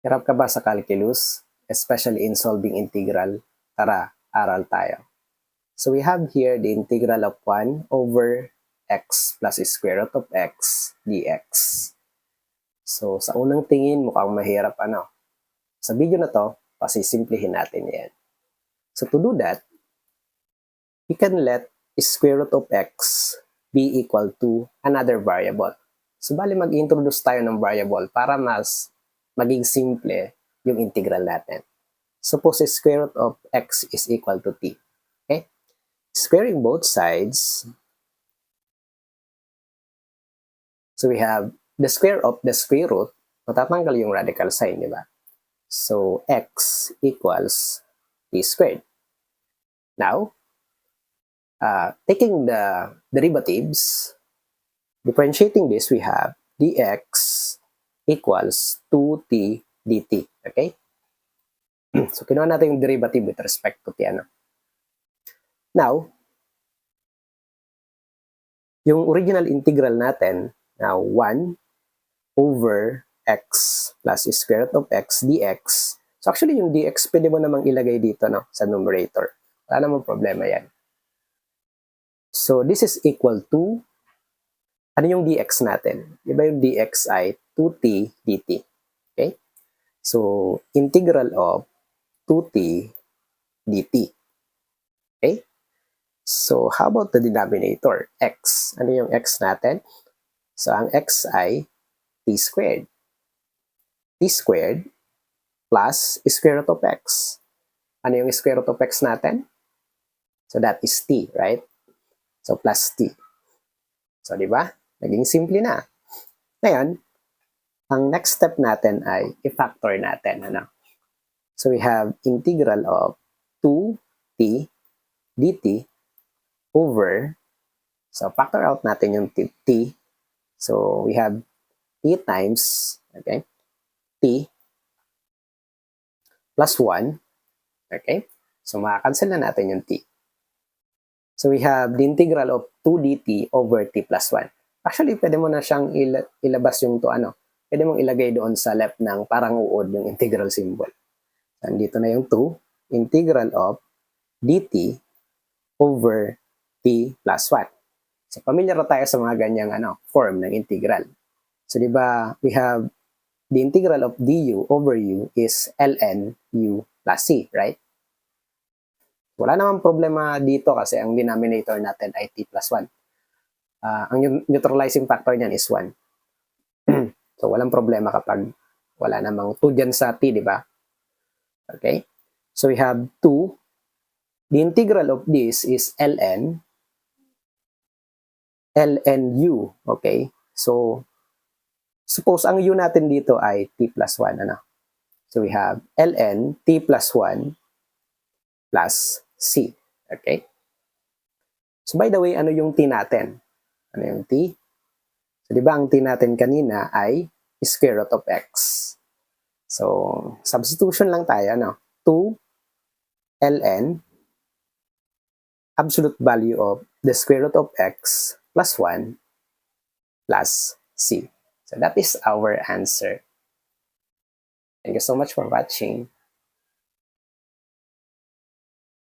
Hirap ka ba sa calculus, especially in solving integral? Tara, aral tayo. So we have here the integral of 1 over x plus square root of x dx. So sa unang tingin, mukhang mahirap ano. Sa video na to, pasisimplihin natin yan. So to do that, we can let square root of x be equal to another variable. So bali mag-introduce tayo ng variable para mas maging simple yung integral natin. Suppose square root of x is equal to t. Okay? Squaring both sides, so we have the square of the square root, matatanggal yung radical sign, di ba? So x equals t squared. Now, taking the derivatives, differentiating this, we have dx equals 2t dt. Okay? So, kinuha natin yung derivative with respect to t. Ano? Now, yung original integral natin, now 1 over x plus square root of x dx. So, actually, yung dx, pwede mo namang ilagay dito no, sa numerator. Wala namang problema yan. So, this is equal to, ano yung dx natin? Diba yung dx ay 2t dt. Okay? So, integral of 2t dt. Okay? So, how about the denominator? X. Ano yung x natin? So, ang x ay t squared. T squared plus square root of x. Ano yung square root of x natin? So, that is t, right? So, plus t. So, di ba? Naging simple na. Ngayon, ang next step natin ay i-factor natin. Ano? So, we have integral of 2t dt over, so factor out natin yung t. So, we have t times, okay, t plus 1, okay? So, makakancel na natin yung t. So, we have the integral of 2 dt over t plus 1. Actually, pwede mo na siyang ilabas yung to, ano, pwede mong ilagay doon sa left ng parang uod yung integral symbol. Nandito na yung 2, integral of dt over t plus 1. So, familiar na tayo sa mga ganyang form ng integral. So, di ba, we have the integral of du over u is ln u plus c, right? Wala namang problema dito kasi ang denominator natin ay t plus 1. Ang neutralizing factor niyan is 1. So, walang problema kapag wala namang 2 dyan sa t, di ba? Okay? So, we have 2. The integral of this is ln u. Okay? So, suppose ang u natin dito ay t plus 1. Ano? So, we have ln t plus 1 plus c. Okay? So, by the way, ano yung t natin? Ano yung t? So, di ba ang t natin kanina ay square root of x. So, substitution lang tayo. Ano? 2 ln absolute value of the square root of x plus 1 plus c. So, that is our answer. Thank you so much for watching.